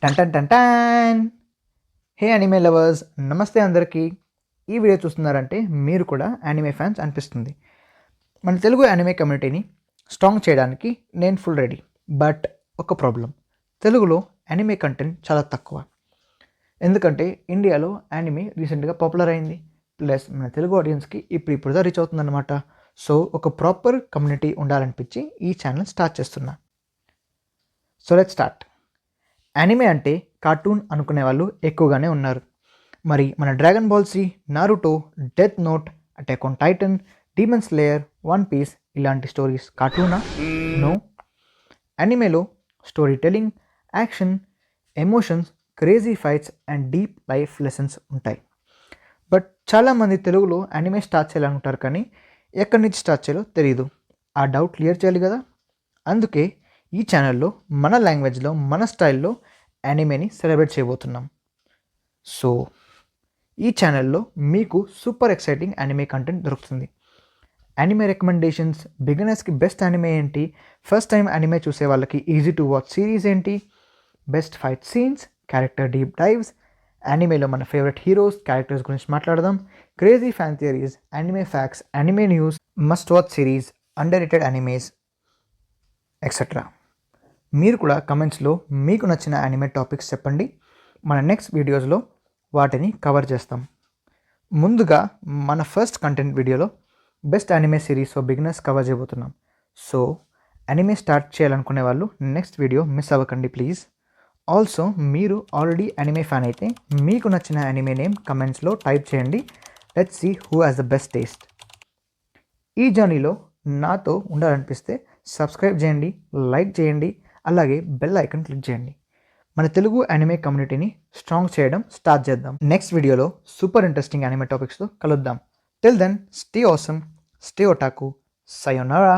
టన్ టన్ టన్ టన్. హే anime lovers, నమస్తే అందరికీ. ఈ వీడియో చూస్తున్నారంటే మీరు కూడా యానిమే ఫ్యాన్స్ అనిపిస్తుంది. మన తెలుగు యానిమే కమ్యూనిటీని స్ట్రాంగ్ చేయడానికి నేను ఫుల్ రెడీ. బట్ ఒక ప్రాబ్లం, తెలుగులో యానిమే కంటెంట్ చాలా తక్కువ. ఎందుకంటే ఇండియాలో యానిమే రీసెంట్గా పాపులర్ అయింది, ప్లస్ మన తెలుగు ఆడియన్స్కి ఇప్పుడుదా రీచ్ అవుతుందన్నమాట. సో ఒక ప్రాపర్ కమ్యూనిటీ ఉండాలనిపించి ఈ ఛానల్ స్టార్ట్ చేస్తున్నా. So let's start. యానిమే అంటే కార్టూన్ అనుకునే వాళ్ళు ఎక్కువగానే ఉన్నారు. మరి మన Dragon Ball Z, Naruto, Death Note, Attack on Titan, Demon Slayer, One Piece ఇలాంటి స్టోరీస్ కార్టూనా? నో. యానిమేలో story telling, action, emotions, crazy fights and deep life lessons ఉంటాయి. బట్ చాలామంది తెలుగులో యానిమే స్టార్ట్ చేయాలనుకుంటారు, కానీ ఎక్కడి నుంచి స్టార్ట్ చేయాలో తెలియదు. ఆ డౌట్ క్లియర్ చేయాలి కదా. అందుకే ఈ ఛానల్లో మన లాంగ్వేజ్లో, మన స్టైల్లో యానిమేని సెలబ్రేట్ చేయబోతున్నాం. సో ఈ ఛానల్లో మీకు సూపర్ ఎక్సైటింగ్ యానిమే కంటెంట్ దొరుకుతుంది. యానిమే రికమెండేషన్స్, బిగినర్స్కి బెస్ట్ యానిమే ఏంటి, ఫస్ట్ టైం యానిమే చూసే వాళ్ళకి ఈజీ టు వాచ్ సిరీస్ ఏంటి, best fight scenes, character deep dives, యానిమేలో మన ఫేవరెట్ హీరోస్, క్యారెక్టర్స్ గురించి మాట్లాడదాం, crazy fan theories, anime facts, anime news, must watch series, underrated animes etcetera. మీరు కూడా కమెంట్స్లో మీకు నచ్చిన యానిమే టాపిక్స్ చెప్పండి. మన నెక్స్ట్ వీడియోస్లో వాటిని కవర్ చేస్తాం. ముందుగా మన ఫస్ట్ కంటెంట్ వీడియోలో best anime series for beginners cover చేయబోతున్నాం. సో యానిమే స్టార్ట్ చేయాలనుకునే వాళ్ళు నెక్స్ట్ వీడియో మిస్ అవ్వకండి ప్లీజ్. ఆల్సో మీరు ఆల్రెడీ యానిమే ఫ్యాన్ అయితే మీకు నచ్చిన యానిమే నేమ్ కమెంట్స్లో టైప్ చేయండి. Let's see who has the best taste. ఈ జర్నీలో నాతో ఉండాలనిపిస్తే సబ్స్క్రైబ్ చేయండి, లైక్ చేయండి, అలాగే బెల్ ఐకాన్ క్లిక్ చేయండి. మన తెలుగు యానిమే కమ్యూనిటీని స్ట్రాంగ్ చేయడం స్టార్ట్ చేద్దాం. నెక్స్ట్ వీడియోలో సూపర్ ఇంట్రెస్టింగ్ యానిమే టాపిక్స్తో కలుద్దాం. Till then stay awesome, stay otaku, సయోనారా.